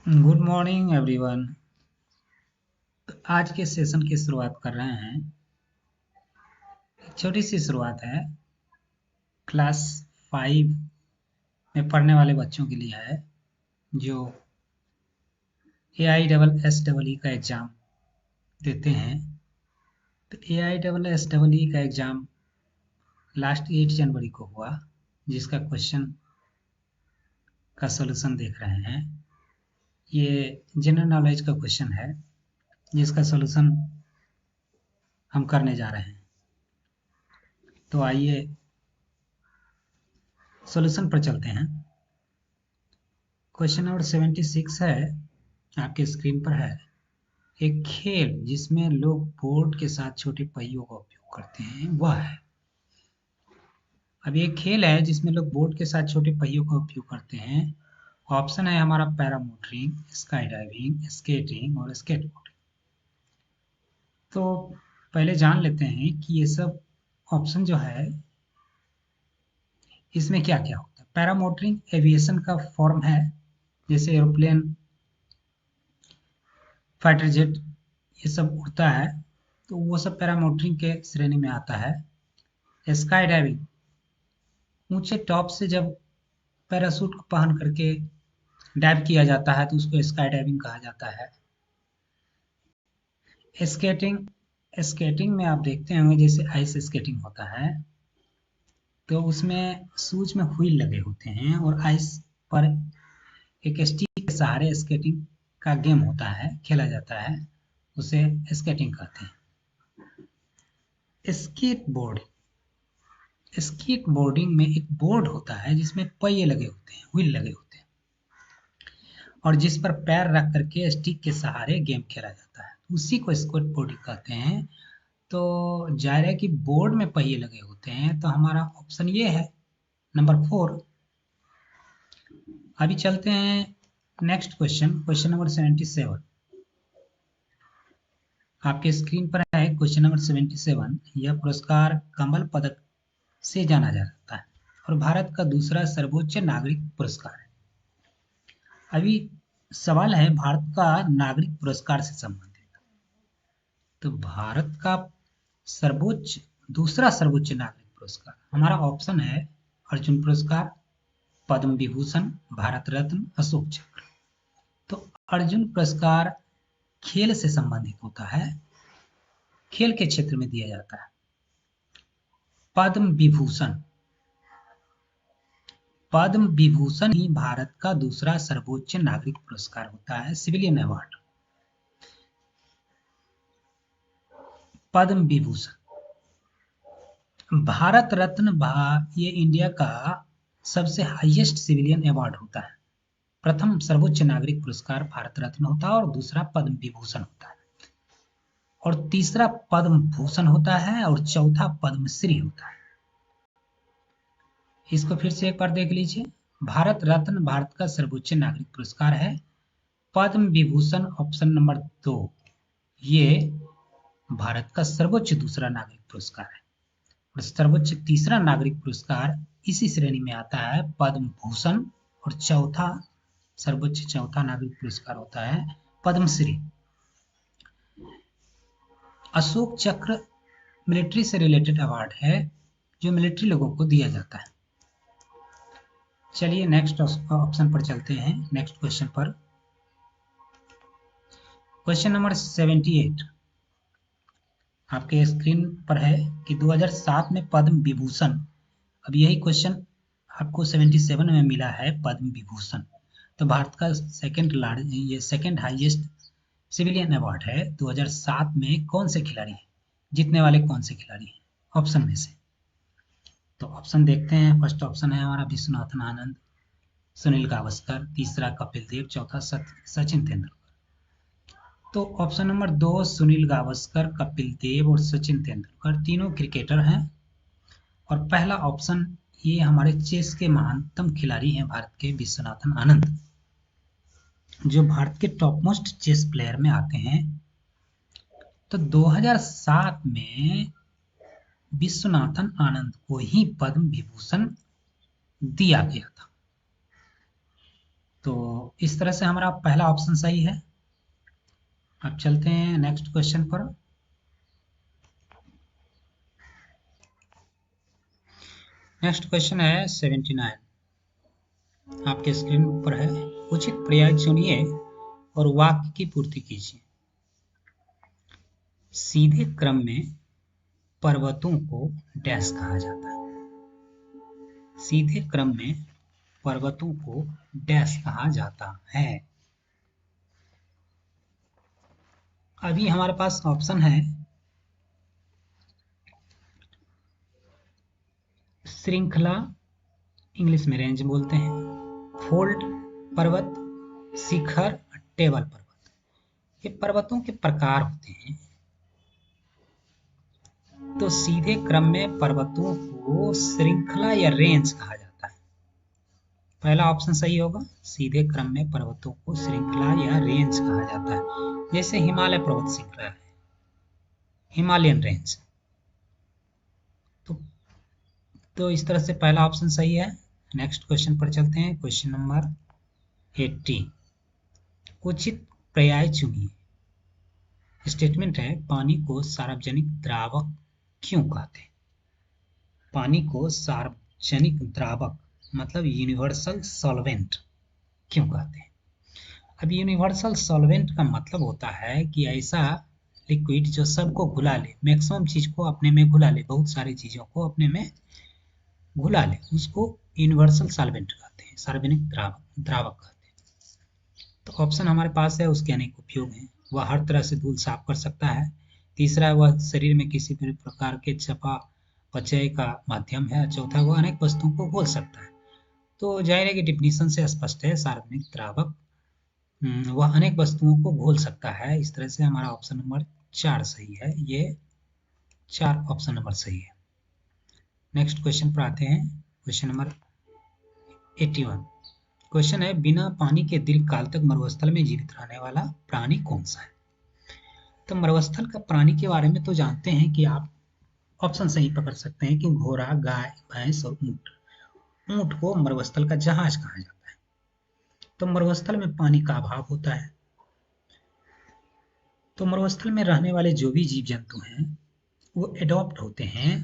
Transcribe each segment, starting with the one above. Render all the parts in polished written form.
Good morning everyone. आज के session की शुरुआत कर रहे हैं। एक छोटी सी शुरुआत है। क्लास 5 में पढ़ने वाले बच्चों के लिए है जो AISSEE का एग्ज़ाम देते हैं। तो AISSEE का एग्ज़ाम लास्ट 8 जनवरी को हुआ, जिसका क्वेश्चन का सॉल्यूशन देख रहे हैं। ये जनरल नॉलेज का क्वेश्चन है जिसका सॉल्यूशन हम करने जा रहे हैं। तो आइए सॉल्यूशन पर चलते हैं। क्वेश्चन नंबर 76 है, आपके स्क्रीन पर है। एक खेल जिसमें लोग बोर्ड के साथ छोटे पहियों का उपयोग करते हैं वह है। अब ये खेल है जिसमें लोग बोर्ड के साथ छोटे पहियों का उपयोग करते हैं। ऑप्शन है हमारा पैरामोटरिंग, स्काई डाइविंग, स्केटिंग और स्केटबोर्डिंग। तो पहले जान लेते हैं कि ये सब ऑप्शन जो है इसमें क्या क्या होता है। पैरामोटरिंग एविएशन का फॉर्म है, जैसे एरोप्लेन, फाइटर जेट, ये सब उड़ता है तो वो सब पैरामोटरिंग के श्रेणी में आता है। स्काई डाइविंग, ऊंचे टॉप से जब पैराशूट को पहन करके डाइव किया जाता है तो उसको स्काई डाइविंग कहा जाता है। स्केटिंग, स्केटिंग में आप देखते होंगे जैसे आइस स्केटिंग होता है तो उसमें शूज में व्हील लगे होते हैं और आइस पर एक स्टिक के सहारे स्केटिंग का गेम होता है, खेला जाता है, उसे स्केटिंग कहते हैं। स्केट बोर्डिंग में एक बोर्ड होता है जिसमें पहिए लगे होते हैं, व्हील लगे होते हैं, और जिस पर पैर रख करके स्टिक के सहारे गेम खेला जाता है, उसी को स्केट बोर्डिंग कहते हैं। तो जाहिर है कि बोर्ड में पहिए लगे होते हैं, तो हमारा ऑप्शन ये है नंबर 4। अभी चलते हैं नेक्स्ट क्वेश्चन, क्वेश्चन नंबर 77 आपके स्क्रीन पर है। क्वेश्चन नंबर 77, यह पुरस्कार कमल पदक से जाना जाता है और भारत का दूसरा सर्वोच्च नागरिक पुरस्कार है। अभी सवाल है भारत का नागरिक पुरस्कार से संबंधित। तो भारत का सर्वोच्च, दूसरा सर्वोच्च नागरिक पुरस्कार, हमारा ऑप्शन है अर्जुन पुरस्कार, पद्म विभूषण, भारत रत्न, अशोक चक्र। तो अर्जुन पुरस्कार खेल से संबंधित होता है, खेल के क्षेत्र में दिया जाता है। पद्म विभूषण, पद्म विभूषण ही भारत का दूसरा सर्वोच्च नागरिक पुरस्कार होता है, सिविलियन अवार्ड। पद्म विभूषण, भारत रत्न ये इंडिया का सबसे हाईएस्ट सिविलियन अवार्ड होता है। प्रथम सर्वोच्च नागरिक पुरस्कार भारत रत्न होता है और दूसरा पद्म विभूषण होता है और तीसरा पद्म भूषण होता है और चौथा पद्मश्री होता है। इसको फिर से एक बार देख लीजिए। भारत रत्न भारत का सर्वोच्च नागरिक पुरस्कार है। पद्म विभूषण ऑप्शन नंबर 2 ये भारत का सर्वोच्च दूसरा नागरिक पुरस्कार है और सर्वोच्च तीसरा नागरिक पुरस्कार इसी श्रेणी में आता है पद्म भूषण और चौथा सर्वोच्च चौथा नागरिक पुरस्कार होता है पद्मश्री। अशोक चक्र मिलिट्री से रिलेटेड अवार्ड है जो मिलिट्री लोगों को दिया जाता है। चलिए नेक्स्ट ऑप्शन पर चलते हैं, नेक्स्ट क्वेश्चन पर। क्वेश्चन नंबर 78 आपके स्क्रीन पर है कि 2007 में पद्म विभूषण, अब यही क्वेश्चन आपको 77 में मिला है, पद्म विभूषण। तो भारत का सेकंड हाईएस्ट सिविलियन अवार्ड है। 2007 में कौन से खिलाड़ी हैं, जीतने वाले कौन से खिलाड़ी हैं ऑप्शन में से? तो ऑप्शन देखते हैं। फर्स्ट ऑप्शन है हमारा विश्वनाथन आनंद, सुनील गावस्कर, तीसरा कपिल देव, चौथा सचिन तेंदुलकर। तो ऑप्शन नंबर 2 सुनील गावस्कर, कपिल देव और सचिन तेंदुलकर तीनों क्रिकेटर हैं। और पहला ऑप्शन ये हमारे चेस के महानतम खिलाड़ी हैं भारत के विश्वनाथन आनंद, जो भारत के टॉप मोस्ट चेस प्लेयर में आते हैं। तो 2007 में विश्वनाथन आनंद को ही पद्म विभूषण दिया गया था। तो इस तरह से हमारा पहला ऑप्शन सही है। अब चलते हैं नेक्स्ट क्वेश्चन पर। नेक्स्ट क्वेश्चन है 79, आपके स्क्रीन पर है। उचित पर्याय चुनिए और वाक्य की पूर्ति कीजिए। सीधे क्रम में पर्वतों को डैश कहा जाता है। सीधे क्रम में पर्वतों को डैश कहा जाता है। अभी हमारे पास ऑप्शन है श्रृंखला, इंग्लिश में रेंज बोलते हैं, फोल्ड पर्वत, शिखर, टेबल पर्वत। ये पर्वतों के प्रकार होते हैं। तो सीधे क्रम में पर्वतों को श्रृंखला या रेंज कहा जाता है। पहला ऑप्शन सही होगा, सीधे क्रम में पर्वतों को श्रृंखला या रेंज कहा जाता है। जैसे हिमालय पर्वत श्रृंखला है, हिमालयन रेंज। तो इस तरह से पहला ऑप्शन सही है। नेक्स्ट क्वेश्चन पर चलते हैं। क्वेश्चन नंबर 80, उचित पर्याय चुनिए। स्टेटमेंट है, पानी को सार्वजनिक द्रावक क्यों कहते हैं? पानी को सार्वजनिक द्रावक मतलब यूनिवर्सल सॉल्वेंट क्यों कहते हैं? अब यूनिवर्सल सॉल्वेंट का मतलब होता है कि ऐसा लिक्विड जो सबको घुला ले, मैक्सिमम चीज को अपने में घुला ले, बहुत सारी चीजों को अपने में घुला ले, उसको यूनिवर्सल सॉल्वेंट कहते हैं, सार्वजनिक द्रावक कहते हैं। तो ऑप्शन हमारे पास है, उसके अनेक उपयोग हैं। वह हर तरह से धूल साफ कर सकता है। तीसरा, वह शरीर में किसी भी प्रकार के चयापचय का माध्यम है। चौथा, वह अनेक वस्तुओं को घोल सकता है। तो जाहिर है कि डिफिनीशन से स्पष्ट है, सार्वजनिक द्रावक वह अनेक वस्तुओं को घोल सकता है। इस तरह से हमारा ऑप्शन नंबर 4 सही है। ये 4 ऑप्शन नंबर सही है। नेक्स्ट क्वेश्चन पर आते हैं। क्वेश्चन नंबर 81, क्वेश्चन है, बिना पानी के दीर्घकाल तक मरुस्थल में जीवित रहने वाला प्राणी कौन सा है? तो मरुस्थल का प्राणी के बारे में तो जानते हैं कि आप ऑप्शन सही पकड़ सकते हैं कि घोड़ा, गाय, भैंस और ऊंट। ऊंट को मरुस्थल का जहाज कहा जाता है। तो मरुस्थल में पानी का अभाव होता है। तो मरुस्थल में रहने वाले जो भी जीव जंतु हैं वो एडॉप्ट होते हैं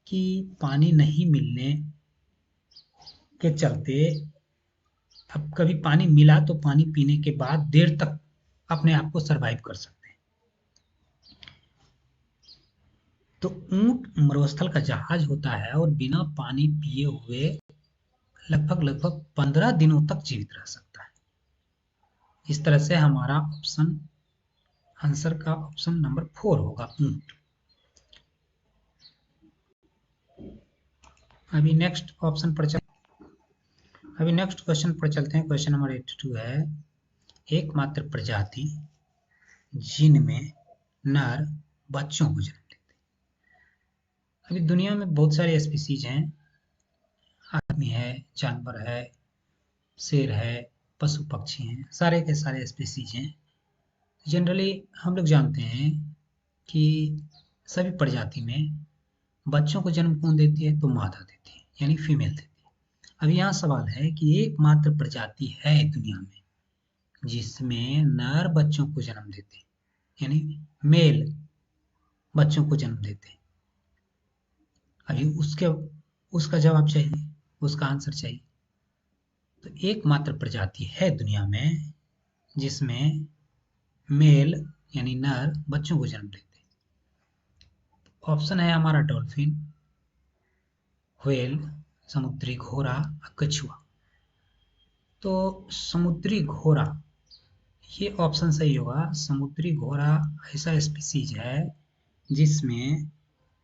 कि पानी नहीं मिलने के चलते, अब कभी पानी मिला तो पानी पीने के बाद देर तक अपने आप को सरवाइव कर सकते हैं। तो ऊंट मरुस्थल का जहाज होता है और बिना पानी पिए हुए लगभग 15 दिनों तक जीवित रह सकता है। इस तरह से हमारा ऑप्शन आंसर का ऑप्शन नंबर 4 होगा, ऊंट। अभी नेक्स्ट क्वेश्चन पर चलते हैं। क्वेश्चन नंबर 82 है, एकमात्र प्रजाति जिनमें नर बच्चों को जन्म देते हैं। अभी दुनिया में बहुत सारे स्पीसीज हैं, आदमी है, जानवर है, शेर है, पशु पक्षी हैं, सारे के सारे स्पीसीज हैं। जनरली हम लोग जानते हैं कि सभी प्रजाति में बच्चों को जन्म कौन देती है? तो मादा देती है, यानी फीमेल देती है। अब यहाँ सवाल है कि एकमात्र प्रजाति है दुनिया में जिसमें नर बच्चों को जन्म देते हैं, यानी मेल बच्चों को जन्म देते हैं। अभी उसका जवाब चाहिए, उसका आंसर चाहिए। तो एकमात्र प्रजाति है दुनिया में जिसमें मेल यानी नर बच्चों को जन्म देते हैं। ऑप्शन है हमारा डॉल्फिन, व्हेल, समुद्री घोड़ा, कछुआ। तो समुद्री घोड़ा, ये ऑप्शन सही होगा। समुद्री घोड़ा ऐसा स्पीसीज है जिसमें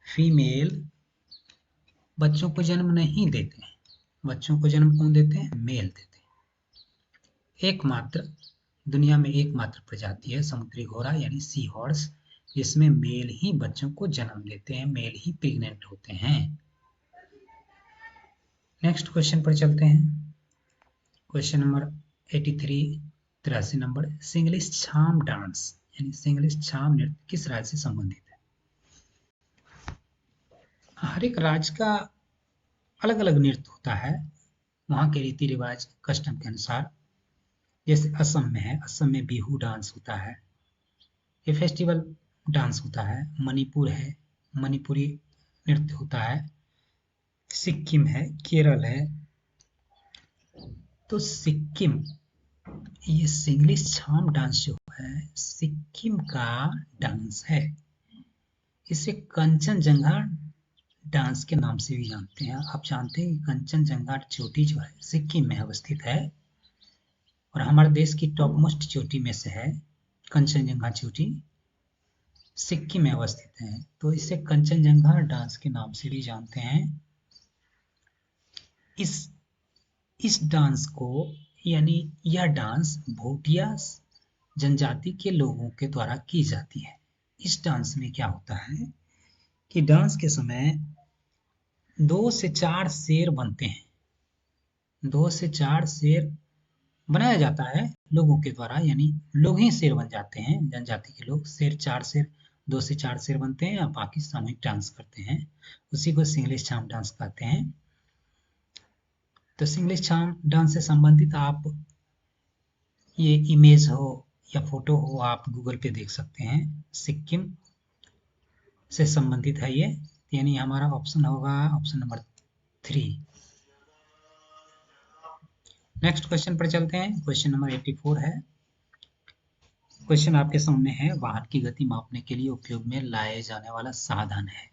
फीमेल बच्चों को जन्म नहीं देते हैं। बच्चों को जन्म कौन देते हैं? मेल देते हैं। एकमात्र दुनिया में एकमात्र प्रजाति है समुद्री घोड़ा यानी सी हॉर्स, जिसमें मेल ही बच्चों को जन्म देते हैं, मेल ही प्रेग्नेंट होते हैं। नेक्स्ट क्वेश्चन पर चलते हैं। क्वेश्चन नंबर 83, 83 नंबर, सिंगलिश छाम डांस यानी सिंगलिश छाम नृत्य किस राज्य से संबंधित है? हर एक राज्य का अलग अलग नृत्य होता है, वहाँ के रीति रिवाज कस्टम के अनुसार। जैसे असम में है, असम में बिहू डांस होता है, ये फेस्टिवल डांस होता है। मणिपुर है, मणिपुरी नृत्य होता है। सिक्किम है, केरल है। तो सिक्किम, ये सिंगलिश छाम डांस जो है सिक्किम का डांस है। इसे कंचनजंगा डांस के नाम से भी जानते हैं। आप जानते हैं कि कंचनजंगा चोटी जो है सिक्किम में अवस्थित है और हमारे देश की टॉप मोस्ट चोटी में से है। कंचनजंगा चोटी सिक्किम में अवस्थित है, तो इसे कंचनजंगा डांस के नाम से भी जानते हैं। इस डांस को, यानी यह डांस भूटिया जनजाति के लोगों के द्वारा की जाती है। इस डांस में क्या होता है कि डांस के समय 2 से 4 शेर बनते हैं। 2 से 4 शेर बनाया जाता है लोगों के द्वारा, यानी लोग ही शेर बन जाते हैं। जनजाति के लोग शेर 4 शेर 2 से 4 शेर बनते हैं और बाकी सामूहिक डांस करते हैं। उसी को सिंगलिश छाम डांस कहते हैं। तो सिंगलिश छाम डांस से संबंधित आप ये इमेज हो या फोटो हो आप गूगल पे देख सकते हैं। सिक्किम से संबंधित है ये, यानी हमारा ऑप्शन होगा ऑप्शन नंबर 3। नेक्स्ट क्वेश्चन पर चलते हैं। क्वेश्चन नंबर 84 है। क्वेश्चन आपके सामने है, वाहन की गति मापने के लिए उपयोग में लाए जाने वाला साधन है।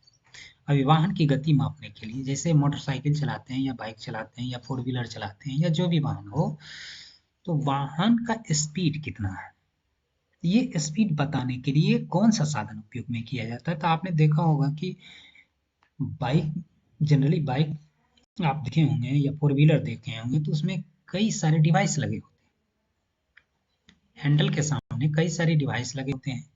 अभी वाहन की गति मापने के लिए, जैसे मोटरसाइकिल चलाते हैं या बाइक चलाते हैं या 4 व्हीलर चलाते हैं या जो भी वाहन हो, तो वाहन का स्पीड कितना है, ये स्पीड बताने के लिए कौन सा साधन उपयोग में किया जाता है। तो आपने देखा होगा कि बाइक, जनरली बाइक आप देखे होंगे या 4 व्हीलर देखे होंगे, तो उसमें कई सारे डिवाइस लगे होते हैं। हैंडल के सामने कई सारे डिवाइस लगे होते हैं।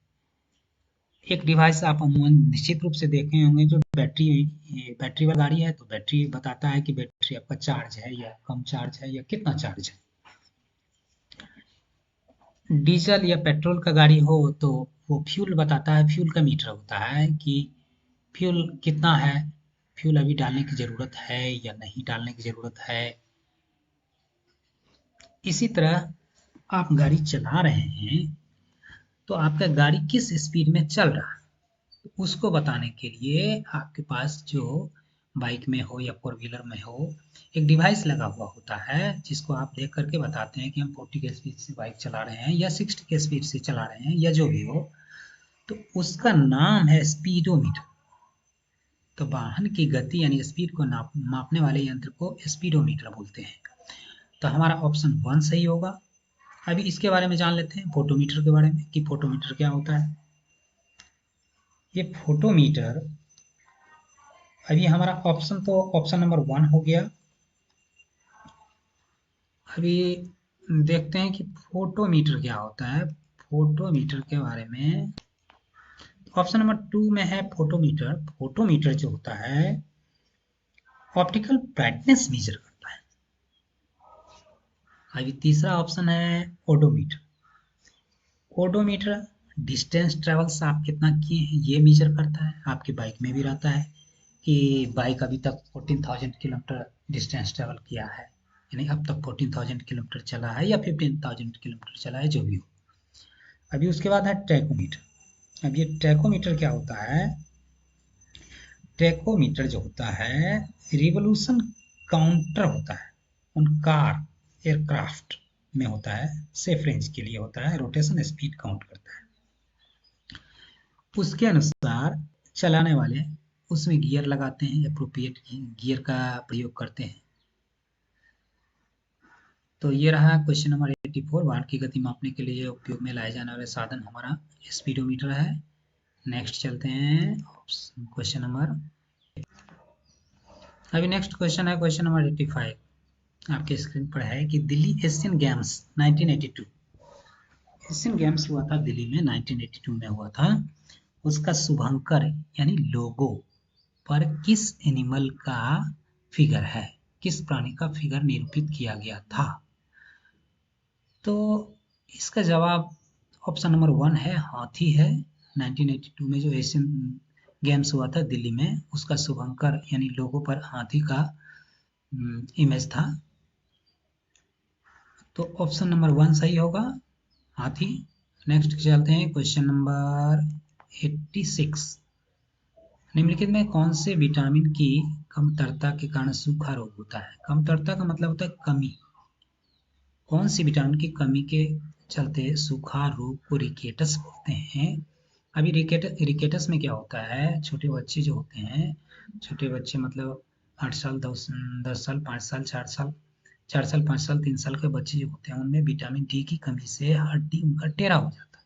एक डिवाइस आप अमूमन निश्चित रूप से देखे होंगे, जो बैटरी वाली गाड़ी है तो बैटरी बताता है कि बैटरी आपका चार्ज है या कम चार्ज है या कितना चार्ज है। डीजल या पेट्रोल का गाड़ी हो तो वो फ्यूल बताता है, फ्यूल का मीटर होता है कि फ्यूल कितना है, फ्यूल अभी डालने की ज़रूरत है या नहीं डालने की ज़रूरत है। इसी तरह आप गाड़ी चला रहे हैं तो आपका गाड़ी किस स्पीड में चल रहा है, तो उसको बताने के लिए आपके पास जो बाइक में हो या 4 व्हीलर में हो, एक डिवाइस लगा हुआ होता है जिसको आप देख करके बताते हैं कि हम 40 के स्पीड से बाइक चला रहे हैं या 60 के स्पीड से चला रहे हैं या जो भी हो, तो उसका नाम है स्पीडोमीटर। तो वाहन की गति यानी स्पीड को मापने वाले यंत्र को स्पीडोमीटर बोलते हैं। तो हमारा ऑप्शन 1 सही होगा। अभी इसके बारे में जान लेते हैं, फोटोमीटर के बारे में, कि फोटोमीटर क्या होता है। ये फोटोमीटर, अभी हमारा ऑप्शन तो ऑप्शन नंबर 1 हो गया। अभी देखते हैं कि फोटोमीटर क्या होता है। फोटोमीटर के बारे में ऑप्शन नंबर 2 में है फोटोमीटर। फोटोमीटर जो होता है ऑप्टिकल ब्राइटनेस मेजर करता है। अभी तीसरा ऑप्शन है ओडोमीटर। ओडोमीटर डिस्टेंस ट्रेवल्स आप कितना किए हैं ये मेजर करता है। आपकी बाइक में भी रहता है कि बाइक अभी तक 14,000 किलोमीटर डिस्टेंस ट्रेवल किया है, यानी अब तक 14,000 किलोमीटर चला है या 15,000 किलोमीटर चला है, जो भी हो। अभी उसके बाद है ट्रैकोमीटर। अब ये ट्रैकोमीटर क्या होता है, ट्रैकोमीटर जो होता है रिवोल्यूशन काउंटर होता है उन कार एयरक्राफ्ट में होता है, सेफ रेंज के लिए होता है, रोटेशन स्पीड काउंट करता है। उसके अनुसार चलाने वाले उसमें गियर लगाते हैं, अप्रोप्रिएट गियर का प्रयोग करते हैं। तो ये रहा क्वेश्चन नंबर 84। वाहन की गति मापने के लिए उपयोग में लाए जाने वाले साधन हमारा स्पीडोमीटर है। नेक्स्ट चलते हैं क्वेश्चन नंबर, अभी नेक्स्ट क्वेश्चन है क्वेश्चन नंबर 85। आपके स्क्रीन पर है कि Delhi Asian games 1982, Asian games हुआ था दिल्ली में 1982 में हुआ था। उसका शुभंकर यानी लोगो पर किस एनिमल का फिगर है, किस प्राणी का फिगर निरूपित किया गया था। तो इसका जवाब ऑप्शन नंबर 1 है, हाथी है। 1982 में जो एशियन गेम्स हुआ था दिल्ली में, उसका शुभंकर यानी लोगो पर हाथी का इमेज था। तो ऑप्शन नंबर 1 सही होगा, हाथी। नेक्स्ट चलते हैं क्वेश्चन नंबर 86। निम्नलिखित में कौन से विटामिन की कमतरता के कारण सूखा रोग होता है? कमतरता का मतलब होता है कमी। कौन सी विटामिन की कमी के चलते सूखा रोग को रिकेटस बोलते हैं? अभी रिकेटस में क्या होता है, छोटे बच्चे जो होते हैं, छोटे बच्चे मतलब 8 साल 10 साल 5 साल 4 साल 5 साल 3 साल के बच्चे जो होते हैं उनमें विटामिन डी की कमी से हड्डी उनका टेढ़ा हो जाता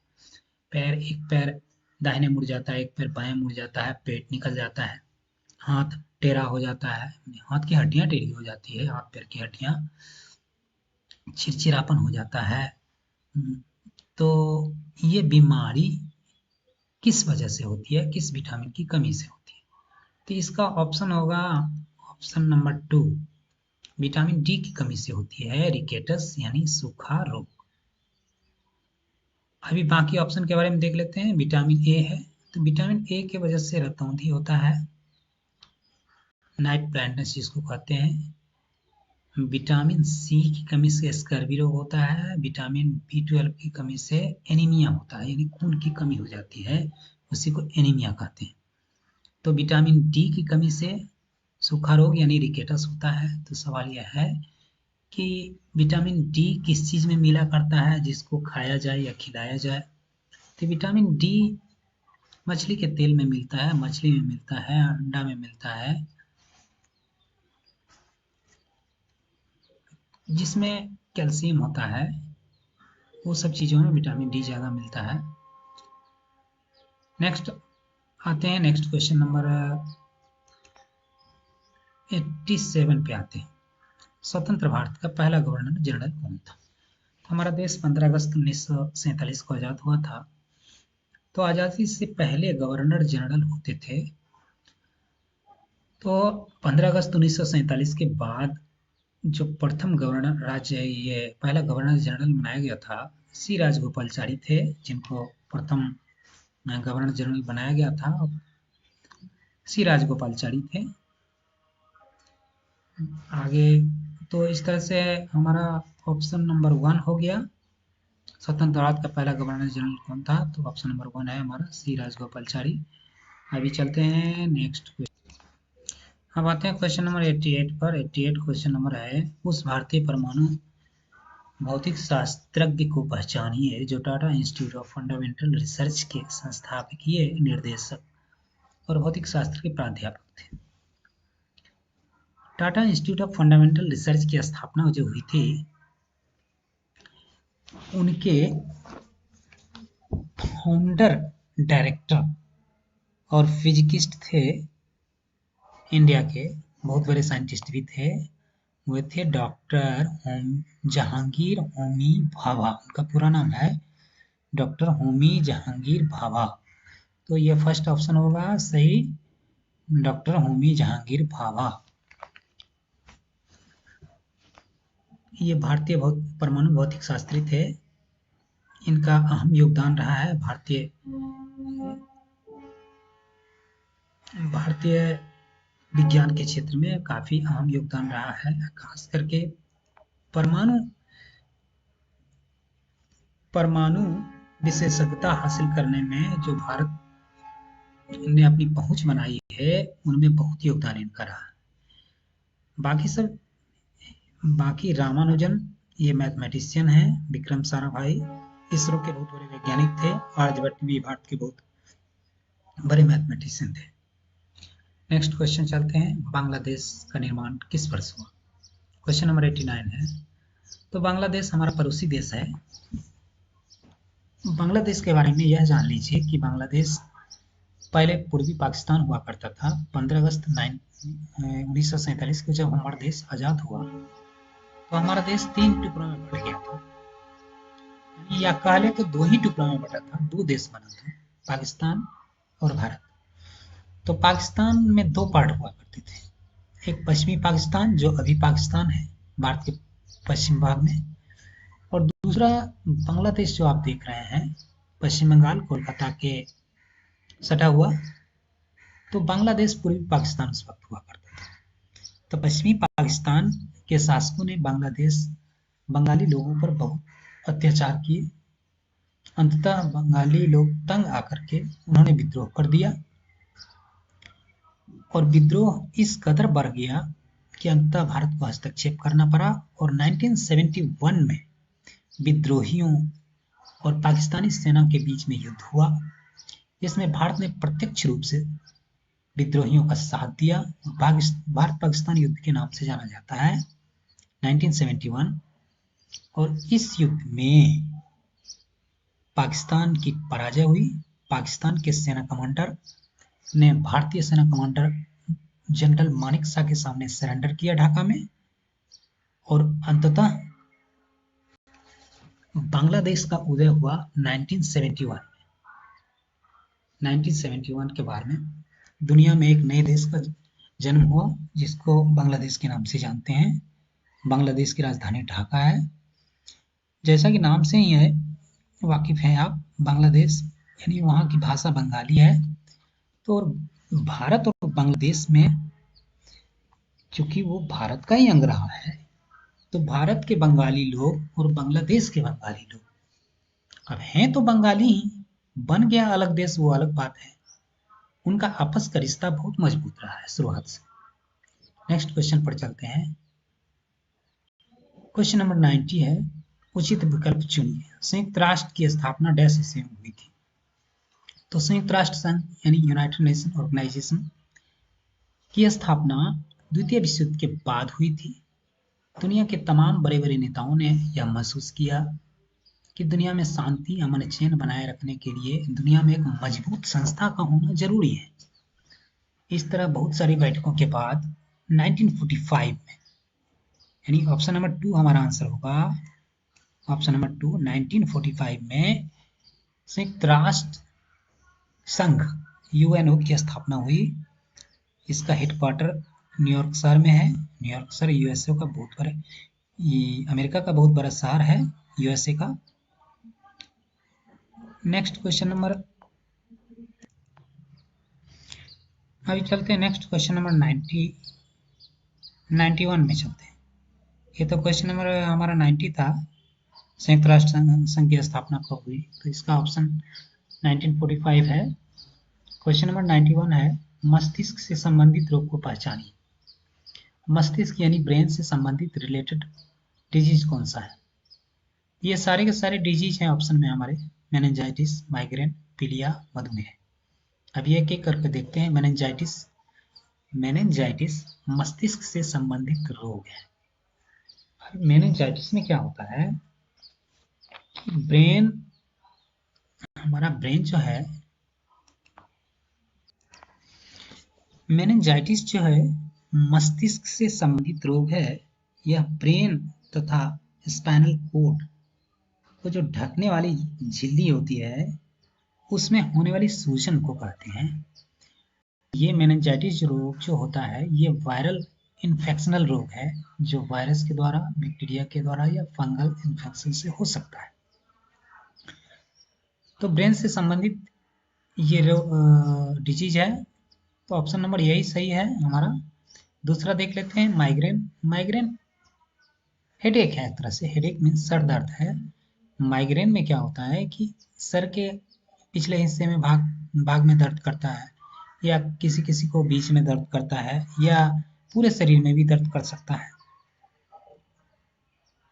है। एक पैर दाहिने मुड़ जाता है, एक पैर बाएं मुड़ जाता है, पेट निकल जाता है, हाथ टेढ़ा हो जाता है, हाथ की हड्डियां टेढ़ी हो जाती है, हाथ पैर की हड्डियां, चिड़चिड़ापन हो जाता है। तो ये बीमारी किस वजह से होती है, किस विटामिन की कमी से होती है? तो इसका ऑप्शन होगा ऑप्शन नंबर 2, विटामिन डी की कमी से होती है रिकेटस यानी सूखा रोग। अभी बाकी ऑप्शन के बारे में देख लेते हैं। विटामिन ए है, तो विटामिन ए की वजह से रतौंधी होता है, नाइट ब्लाइंडनेस जिसको कहते हैं। विटामिन सी की कमी से स्कर्वी रोग होता है। विटामिन बी12 की कमी से एनीमिया होता है, यानी खून की कमी हो जाती है, उसी को एनीमिया कहते हैं। तो विटामिन डी की कमी से सूखा रोग यानी रिकेटस होता है। तो सवाल यह है कि विटामिन डी किस चीज में मिला करता है जिसको खाया जाए या खिलाया जाए? तो विटामिन डी मछली के तेल में मिलता है, मछली में मिलता है, अंडा में मिलता है, जिसमें कैल्शियम होता है, वो सब चीज़ों में विटामिन डी ज़्यादा मिलता है। नेक्स्ट आते हैं, नेक्स्ट क्वेश्चन नंबर 87 पे आते हैं। स्वतंत्र भारत का पहला गवर्नर जनरल कौन था? हमारा देश 15 अगस्त 1947 को आज़ाद हुआ था। तो आज़ादी से पहले गवर्नर जनरल होते थे। तो 15 अगस्त 1947 के बाद जो प्रथम गवर्नर राज्य ये पहला गवर्नर जनरल बनाया गया था, सी राजगोपालचारी थे, जिनको प्रथम गवर्नर जनरल बनाया गया था, सी राजगोपालचारी थे। आगे तो इस तरह से हमारा ऑप्शन नंबर 1 हो गया। स्वतंत्र भारत का पहला गवर्नर जनरल कौन था? तो ऑप्शन नंबर 1 है हमारा सी राजगोपालचारी। अभी चलते हैं नेक्स्ट क्वेश्चन। अब आते हैं क्वेश्चन नंबर 88 पर। 88 क्वेश्चन नंबर है, उस भारतीय परमाणु भौतिक शास्त्रज्ञ को पहचानिए जो Tata institute of fundamental research के संस्थापकीय निर्देशक और भौतिक शास्त्र के प्राध्यापक थे। Tata institute of fundamental research की स्थापना जो हुई थी, उनके फाउंडर डायरेक्टर और फिजिकिस्ट थे, इंडिया के बहुत बड़े साइंटिस्ट भी थे, वे थे डॉक्टर जहांगीर होमी भाभा। उनका पूरा नाम है डॉक्टर होमी जहांगीर भाभा। तो ये फर्स्ट ऑप्शन होगा सही, डॉक्टर होमी जहांगीर भाभा। ये भारतीय परमाणु भौतिक शास्त्री थे। इनका अहम योगदान रहा है भारतीय विज्ञान के क्षेत्र में, काफी अहम योगदान रहा है, खास करके परमाणु विशेषज्ञता हासिल करने में जो भारत ने अपनी पहुंच बनाई है, उनमें बहुत योगदान इनका रहा। बाकी रामानुजन ये मैथमेटिशियन है, विक्रम साराभाई इसरो के बहुत बड़े वैज्ञानिक थे, आर्यभट्ट भी भारत के बहुत बड़े मैथमेटिशियन थे। नेक्स्ट क्वेश्चन चलते हैं, बांग्लादेश का निर्माण किस वर्ष हुआ? क्वेश्चन नंबर 89 है। तो बांग्लादेश हमारा पड़ोसी देश है। बांग्लादेश के बारे में यह जान लीजिए कि बांग्लादेश पहले पूर्वी पाकिस्तान हुआ करता था। 15 अगस्त 1947 को जब हमारा देश आज़ाद हुआ तो हमारा देश 3 टुकड़ों में बट गया था, या काले तो 2 ही टुकड़ों में बटा था, 2 देश बना था, पाकिस्तान और भारत। तो पाकिस्तान में 2 पार्ट हुआ करते थे, एक पश्चिमी पाकिस्तान जो अभी पाकिस्तान है भारत के पश्चिम भाग में, और दूसरा बांग्लादेश जो आप देख रहे हैं पश्चिम बंगाल कोलकाता के सटा हुआ। तो बांग्लादेश पूर्वी पाकिस्तान उस वक्त हुआ करता था। तो पश्चिमी पाकिस्तान के शासकों ने बांग्लादेश बंगाली लोगों पर बहुत अत्याचार किए। अंततः बंगाली लोग तंग आकर के उन्होंने विद्रोह कर दिया और विद्रोह इस कदर बढ़ गया कि अंततः भारत को हस्तक्षेप करना पड़ा और 1971 में विद्रोहियों और पाकिस्तानी सेना के बीच में युद्ध हुआ। इसमें भारत ने प्रत्यक्ष रूप से विद्रोहियों का साथ दिया। भारत पाकिस्तान युद्ध के नाम से जाना जाता है 1971। और इस युद्ध में पाकिस्तान की पराजय हुई। पाकिस्तान के सेना कमांडर ने भारतीय सेना कमांडर जनरल मानिक शाह के सामने सरेंडर किया ढाका में और अंततः बांग्लादेश का उदय हुआ 1971 में। 1971 के बाद में दुनिया में एक नए देश का जन्म हुआ जिसको बांग्लादेश के नाम से जानते हैं। बांग्लादेश की राजधानी ढाका है। जैसा कि नाम से ही है, वाकिफ हैं आप, बांग्लादेश यानी वहाँ की भाषा बंगाली है। तो भारत और बांग्लादेश में चूंकि वो भारत का ही अंग रहा है, तो भारत के बंगाली लोग और बांग्लादेश के बंगाली लोग अब हैं तो बंगाली ही, बन गया अलग देश वो अलग बात है। उनका आपस का रिश्ता बहुत मजबूत रहा है शुरुआत से। नेक्स्ट क्वेश्चन पर चलते हैं। क्वेश्चन नंबर 90 है, उचित विकल्प चुनिए। संयुक्त राष्ट्र की स्थापना डैश ईस्वी में हुई थी? तो संयुक्त राष्ट्र संघ यानी यूनाइटेड नेशन ऑर्गेनाइजेशन की स्थापना द्वितीय विश्व युद्ध के बाद हुई थी। दुनिया के तमाम बड़े बड़े नेताओं ने यह महसूस किया कि दुनिया में शांति अमन चैन बनाए रखने के लिए दुनिया में एक मजबूत संस्था का होना जरूरी है। इस तरह बहुत सारी बैठकों के बाद 1945 में, यानी ऑप्शन नंबर 2 हमारा आंसर होगा। ऑप्शन नंबर 2 1945 में संयुक्त राष्ट्र संघ यूएनओ की स्थापना हुई। इसका हेडक्वार्टर न्यूयॉर्क शहर में है। न्यूयॉर्क शहर यूएसए का बहुत बड़ा, अमेरिका का बहुत बड़ा शहर है यूएसए का। नेक्स्ट क्वेश्चन नंबर, अभी चलते हैं नेक्स्ट क्वेश्चन नंबर 91 में चलते हैं। ये तो क्वेश्चन नंबर हमारा 90 था, संयुक्त राष्ट्र संघ की स्थापना कब हुई, तो इसका ऑप्शन 1945 है। क्वेश्चन नंबर 91 है, मस्तिष्क से संबंधित रोग को पहचानिए। मस्तिष्क यानी ब्रेन से संबंधित रिलेटेड डिजीज कौन सा है? ये सारे के सारे डिजीज हैं ऑप्शन में हमारे, मेनिंजाइटिस, माइग्रेन, पीलिया, मधुमेह। अब एक एक करके देखते हैं। मेनिंजाइटिस मस्तिष्क से संबंधित रोग है। मेनिंजाइटिस में क्या होता है कि हमारा ब्रेन जो है, मेनिंजाइटिस जो है मस्तिष्क से संबंधित रोग है। यह ब्रेन तथा स्पाइनल कोड को जो ढकने वाली झिल्ली होती है उसमें होने वाली सूजन को कहते हैं। ये मेनिंजाइटिस रोग जो होता है ये वायरल इन्फेक्शनल रोग है, जो वायरस के द्वारा, बैक्टीरिया के द्वारा या फंगल इन्फेक्शन से हो सकता है। तो ब्रेन से संबंधित ये डिजीज है, तो ऑप्शन नंबर यही सही है हमारा। दूसरा देख लेते हैं, माइग्रेन। माइग्रेन हेडेक है, एक तरह से हेडेक मीन्स सर दर्द है। माइग्रेन में क्या होता है कि सर के पिछले हिस्से में भाग में दर्द करता है, या किसी किसी को बीच में दर्द करता है, या पूरे शरीर में भी दर्द कर सकता है।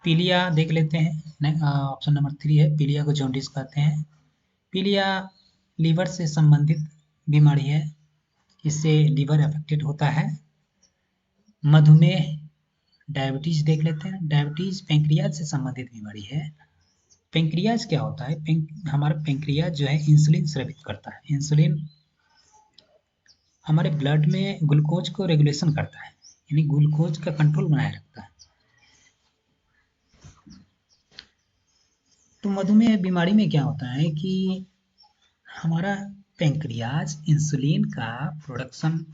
पीलिया देख लेते हैं, ऑप्शन नंबर 3 है। पीलिया को जॉन्डिस कहते हैं। पीलिया लीवर से संबंधित बीमारी है, इससे लीवर अफेक्टेड होता है। मधुमेह, डायबिटीज देख लेते हैं। डायबिटीज पेंक्रियाज से संबंधित बीमारी है। पेंक्रियाज क्या होता है? हमारा पेंक्रियाज जो है इंसुलिन स्रावित करता है। इंसुलिन हमारे ब्लड में ग्लूकोज को रेगुलेशन करता है, यानी ग्लूकोज का कंट्रोल बनाए रखता है। तो मधुमेह बीमारी में क्या होता है कि हमारा पेंक्रियाज इंसुलिन का प्रोडक्शन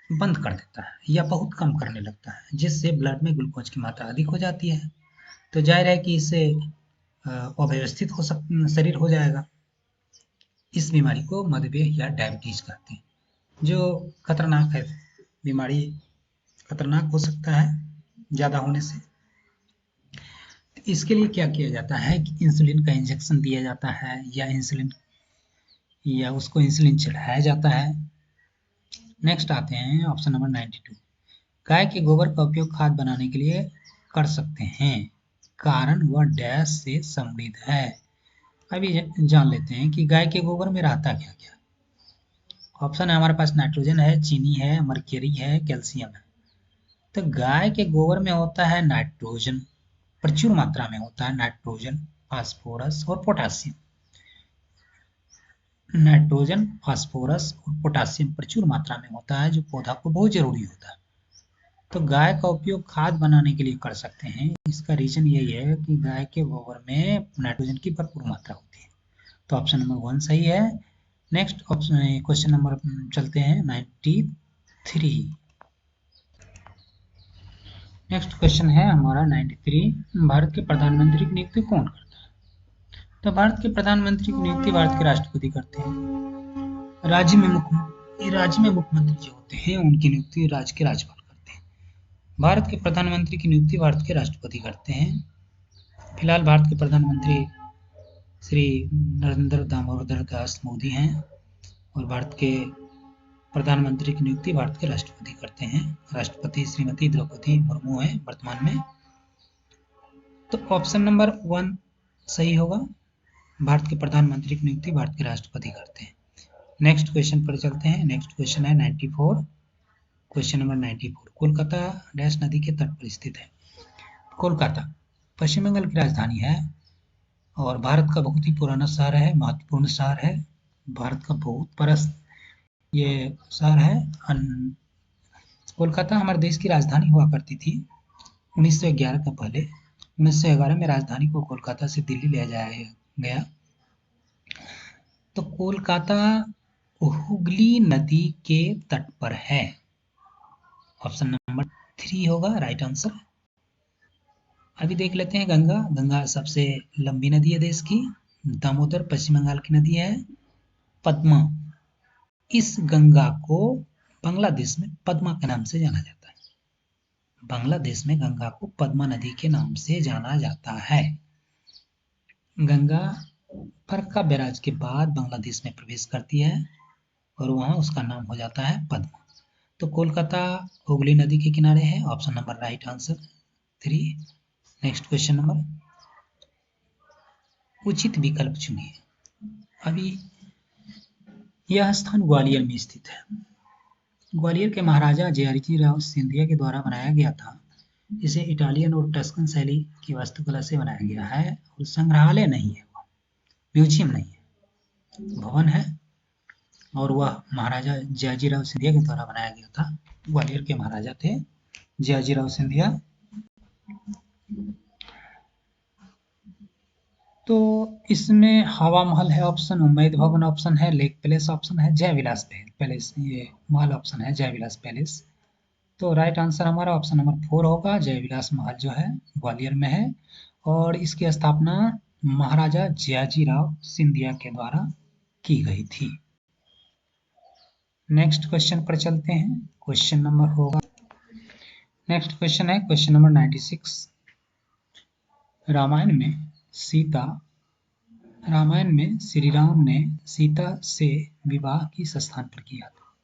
बंद कर देता है या बहुत कम करने लगता है, जिससे ब्लड में ग्लूकोज की मात्रा अधिक हो जाती है। तो जाहिर है कि इससे अव्यवस्थित शरीर हो जाएगा। इस बीमारी को मधुमेह या डायबिटीज कहते हैं, जो खतरनाक है। बीमारी खतरनाक हो सकता है ज़्यादा होने से। इसके लिए क्या किया जाता है कि इंसुलिन का इंजेक्शन दिया जाता है या उसको इंसुलिन चढ़ाया जाता है। नेक्स्ट आते हैं ऑप्शन नंबर 92। गाय के गोबर का उपयोग खाद बनाने के लिए कर सकते हैं, कारण वह डैश से समृद्ध है। अभी जान लेते हैं कि गाय के गोबर में रहता क्या क्या। ऑप्शन है हमारे पास नाइट्रोजन है, चीनी है, मर्क्यूरी है, कैल्शियम है। तो गाय के गोबर में होता है नाइट्रोजन, प्रचुर मात्रा में होता है नाइट्रोजन, फास्फोरस और पोटासियम। नाइट्रोजन, फास्फोरस और पोटासियम प्रचुर मात्रा में होता है, जो पौधा को बहुत जरूरी होता है। तो गाय का उपयोग खाद बनाने के लिए कर सकते हैं। इसका रीजन यही है कि गाय के गोबर में नाइट्रोजन की भरपूर मात्रा होती है। तो ऑप्शन नंबर 1 सही है। नेक्स्ट ऑप्शन क्वेश्चन नंबर चलते हैं 93। नेक्स्ट क्वेश्चन है हमारा 93। भारत के प्रधानमंत्री की नियुक्ति कौन करता है? तो भारत के प्रधानमंत्री की नियुक्ति भारत के राष्ट्रपति करते हैं। राज्य में मुख्यमंत्री जो होते हैं उनकी नियुक्ति राज्य के राज्यपाल करते हैं। भारत के प्रधानमंत्री की नियुक्ति भारत के राष्ट्रपति करते हैं। फिलहाल भारत के प्रधानमंत्री श्री नरेंद्र दामोदर दास मोदी हैं और भारत के प्रधानमंत्री की नियुक्ति भारत के राष्ट्रपति करते हैं। राष्ट्रपति श्रीमती द्रौपदी मुर्मू हैं वर्तमान में। तो ऑप्शन नंबर 1 सही होगा। भारत के प्रधानमंत्री की नियुक्ति भारत के राष्ट्रपति करते हैं। नेक्स्ट क्वेश्चन पर चलते हैं। नेक्स्ट क्वेश्चन है 94। Question number 94। कोलकाता डैश नदी के तट पर स्थित है। कोलकाता पश्चिम बंगाल की राजधानी है और भारत का बहुत ही पुराना शहर है, महत्वपूर्ण शहर है। भारत का बहुत बड़ा ये शहर है। कोलकाता हमारे देश की राजधानी हुआ करती थी 1911 का पहले। 1911 में राजधानी को कोलकाता से दिल्ली ले जाया गया। तो कोलकाता हुगली नदी के तट पर है। ऑप्शन नंबर 3 होगा राइट आंसर। अभी देख लेते हैं गंगा। गंगा सबसे लंबी नदी है देश की। दामोदर पश्चिम बंगाल की नदी है। पद्मा, इस गंगा को बांग्लादेश में पद्मा के नाम से जाना जाता है। बांग्लादेश में गंगा को पद्मा नदी के नाम से जाना जाता है। गंगा फरक्का बैराज के बाद बांग्लादेश में प्रवेश करती है और वहां उसका नाम हो जाता है पद्मा। तो कोलकाता हुगली नदी के किनारे है। Option number right answer 3। Next question number, उचित विकल्प चुनिए। अभी यह स्थान ग्वालियर में स्थित है। ग्वालियर के महाराजा जयाजी राव सिंधिया के द्वारा बनाया गया था। इसे इटालियन और टस्कन शैली की वास्तुकला से बनाया गया है और संग्रहालय नहीं है, म्यूजियम नहीं है, भवन है और वह महाराजा जयाजीराव सिंधिया के द्वारा बनाया गया था। ग्वालियर के महाराजा थे जयाजीराव सिंधिया। तो इसमें हवा महल है ऑप्शन, उम्मैद भवन ऑप्शन है, लेक पैलेस ऑप्शन है, जय विलास पैलेस ये महल ऑप्शन है, जय विलास पैलेस। तो राइट आंसर हमारा ऑप्शन नंबर 4 होगा। जय विलास महल जो है ग्वालियर में है और इसकी स्थापना महाराजा जयाजीराव सिंधिया के द्वारा की गई थी। नेक्स्ट क्वेश्चन पर चलते हैं। क्वेश्चन नंबर होगा, नेक्स्ट क्वेश्चन है क्वेश्चन नंबर 96। रामायण में श्री राम ने सीता से विवाह किस स्थान पर किया था?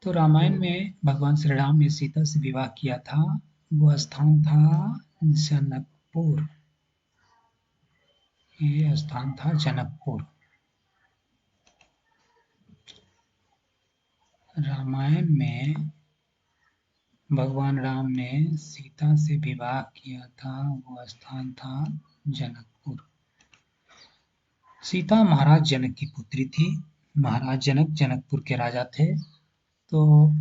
तो रामायण में भगवान श्री राम ने सीता से विवाह किया था, वो स्थान था जनकपुर। ये स्थान था जनकपुर। रामायण में भगवान राम ने सीता से विवाह किया था, वो स्थान था जनकपुर। सीता महाराज जनक की पुत्री थी। महाराज जनक जनकपुर के राजा थे। तो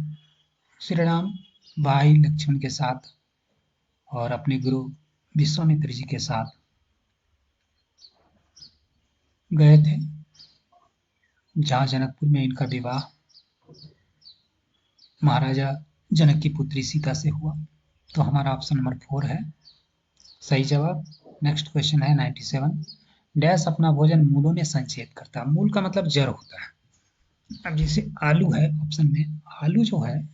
श्री राम भाई लक्ष्मण के साथ और अपने गुरु विश्वामित्र जी के साथ गए थे, जहाँ जनकपुर में इनका विवाह महाराजा जनक की पुत्री सीता से हुआ। तो हमारा ऑप्शन नंबर 4 है सही जवाब। नेक्स्ट क्वेश्चन है 97। डैश अपना भोजन मूलों में संचेत करता है। मूल का मतलब जड़ होता है। अब जैसे आलू है ऑप्शन में, आलू जो है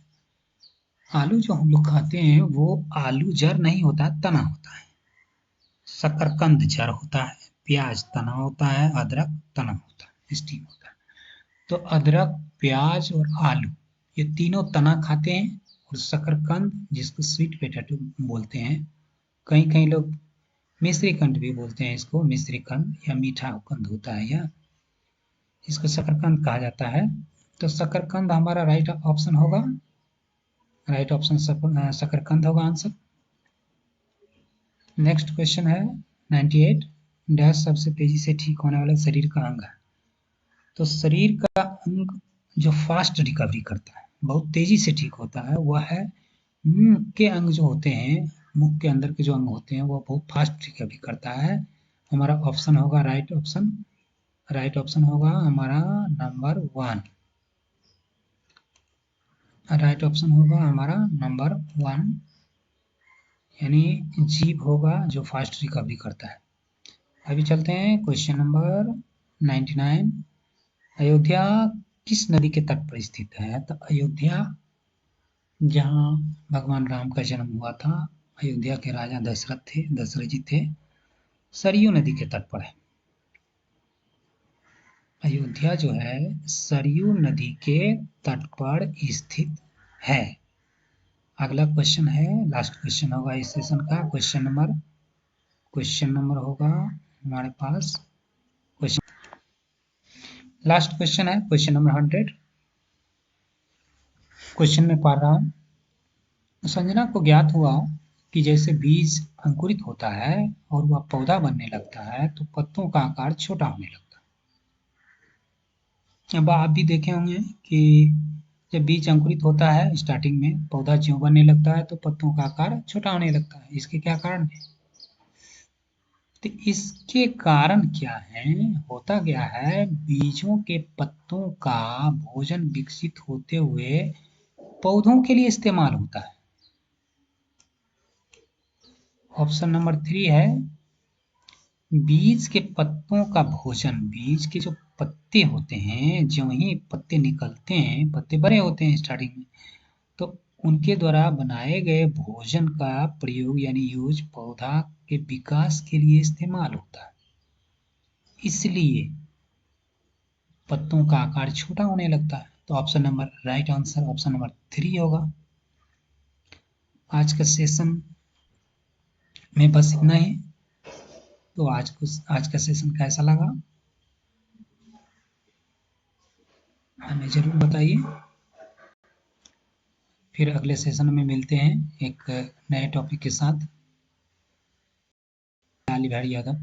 आलू जो हम लोग खाते हैं वो आलू जड़ नहीं होता, तना होता है। शकरकंद जड़ होता है, प्याज तना होता है, अदरक तना होता है, स्टीम होता है। तो अदरक, प्याज और आलू ये तीनों तना खाते हैं। और शकरकंद जिसको स्वीट पोटैटो बोलते हैं, कहीं कहीं लोग मिश्रीकंद भी बोलते हैं इसको, मिश्रीकंद या मीठा कंद होता है यह, इसको शकरकंद कहा जाता है। तो शकरकंद हमारा राइट ऑप्शन होगा, राइट ऑप्शन शकरकंद होगा आंसर। नेक्स्ट क्वेश्चन है 98, डैश सबसे तेजी से ठीक होने वाला शरीर का अंग है। तो शरीर का अंग जो फास्ट रिकवरी करता है, बहुत तेजी से ठीक होता है, वह है मुंह के अंग जो होते हैं, मुंह के अंदर के जो अंग होते हैं वो बहुत फास्ट रिकवरी करता है। हमारा ऑप्शन होगा राइट ऑप्शन, राइट ऑप्शन होगा हमारा नंबर 1, राइट ऑप्शन होगा हमारा नंबर 1, यानी जीभ होगा जो फास्ट रिकवरी करता है। अभी चलते हैं क्वेश्चन नंबर 99। अयोध्या किस नदी के तट पर स्थित है? तो अयोध्या जहाँ भगवान राम का जन्म हुआ था, अयोध्या के राजा दशरथ जी थे, सरयू नदी के तट पर है। अयोध्या जो है सरयू नदी के तट पर स्थित है। अगला क्वेश्चन है, लास्ट क्वेश्चन होगा इस सेशन का, क्वेश्चन नंबर होगा हमारे पास, क्वेश्चन लास्ट क्वेश्चन है क्वेश्चन नंबर 100। क्वेश्चन में पढ़ रहा हूँ। संजना को ज्ञात हुआ कि जैसे बीज अंकुरित होता है और वह पौधा बनने लगता है तो पत्तों का आकार छोटा होने लगता है। अब आप भी देखे होंगे कि जब बीज अंकुरित होता है स्टार्टिंग में, पौधा ज्यों बनने लगता है तो पत्तों का आकार छोटा होने लगता है। इसके क्या कारण है? तो इसके कारण क्या है, होता क्या है, बीजों के पत्तों का भोजन विकसित होते हुए पौधों के लिए इस्तेमाल होता है। ऑप्शन नंबर 3 है, बीज के पत्तों का भोजन, बीज के जो पत्ते होते हैं, जो ही पत्ते निकलते हैं, पत्ते बड़े होते हैं स्टार्टिंग में, तो उनके द्वारा बनाए गए भोजन का प्रयोग यानी यूज पौधा के विकास के लिए इस्तेमाल होता है। इसलिए पत्तों का आकार छोटा होने लगता है। तो option number, right answer option number 3 होगा। आज का सेशन में बस इतना ही। तो आज का सेशन कैसा लगा हमें जरूर बताइए। फिर अगले सेशन में मिलते हैं एक नए टॉपिक के साथ। लाली बिहारी यादव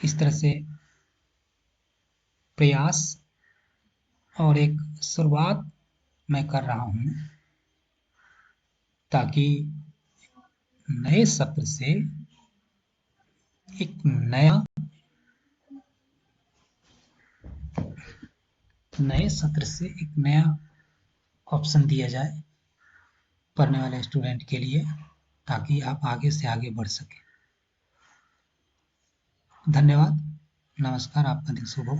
इस तरह से प्रयास और एक शुरुआत मैं कर रहा हूँ ताकि नए सत्र से एक नया ऑप्शन दिया जाए पढ़ने वाले स्टूडेंट के लिए, ताकि आप आगे से आगे बढ़ सकें। धन्यवाद, नमस्कार, आपका दिन शुभ हो।